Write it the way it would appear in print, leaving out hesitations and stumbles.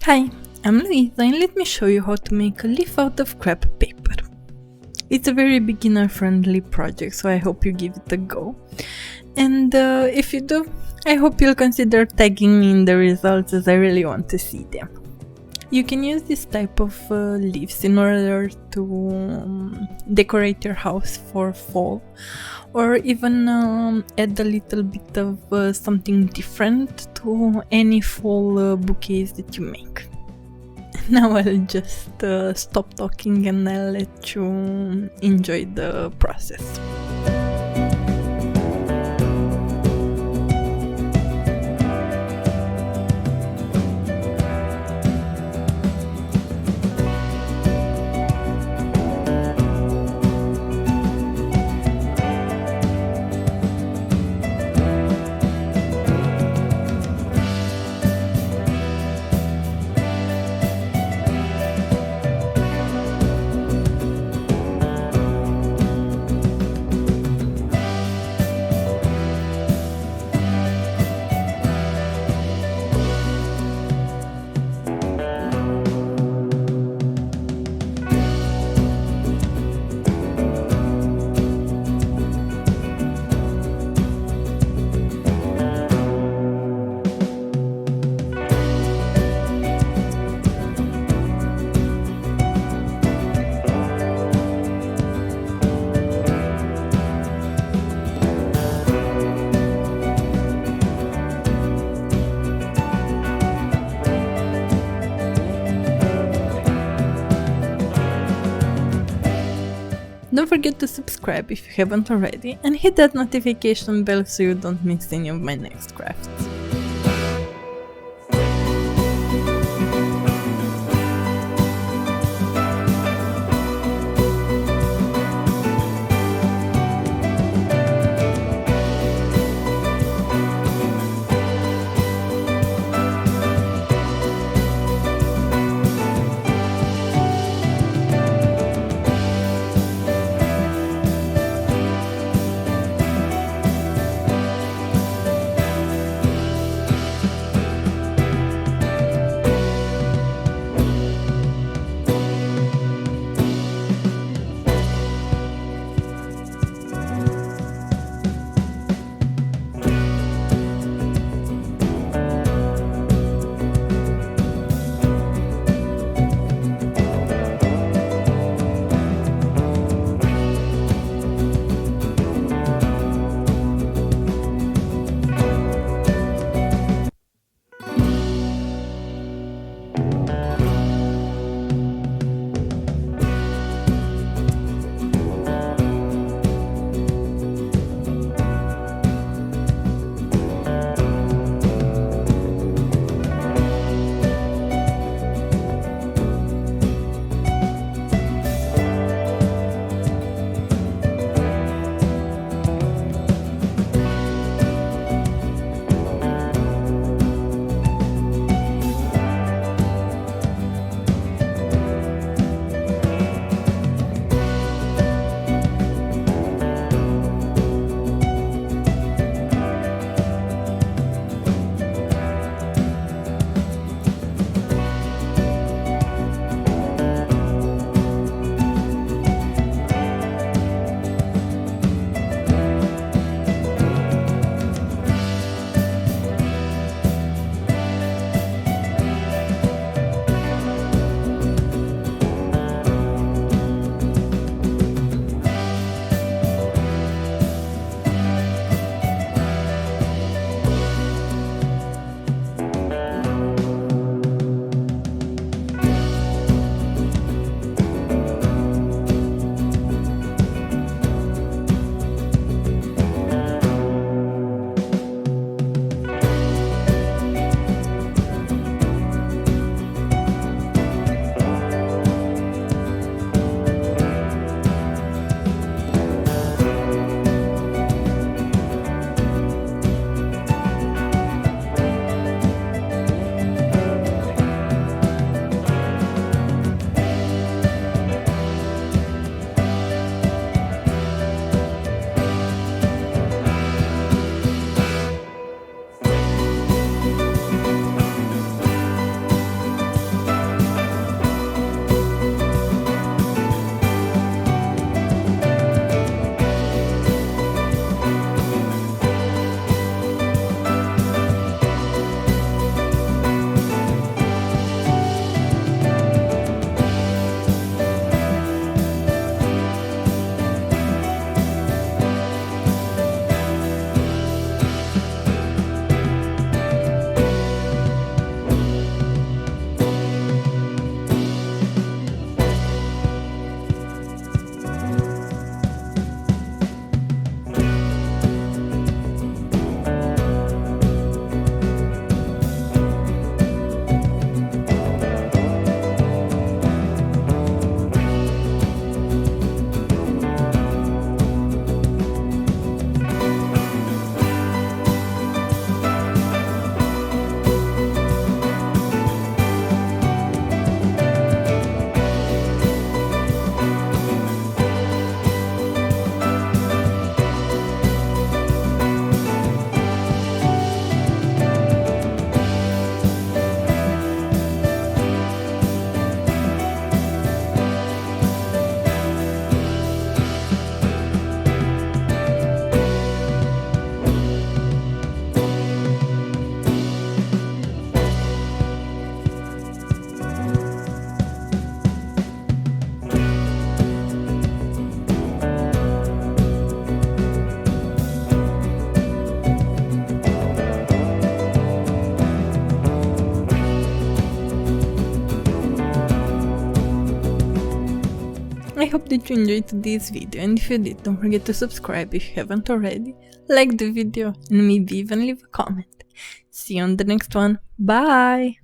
Hi, I'm Luisa and let me show you how to make a leaf out of crepe paper. It's a very beginner friendly project, so I hope you give it a go. And if you do, I hope you'll consider tagging me in the results as I really want to see them. You can use this type of leaves in order to decorate your house for fall, or even add a little bit of something different to any fall bouquets that you make. Now I'll just stop talking and I'll let you enjoy the process. Don't forget to subscribe if you haven't already and hit that notification bell so you don't miss any of my next crafts. I hope that you enjoyed today's video, and if you did, don't forget to subscribe if you haven't already, like the video, and maybe even leave a comment. See you on the next one. Bye!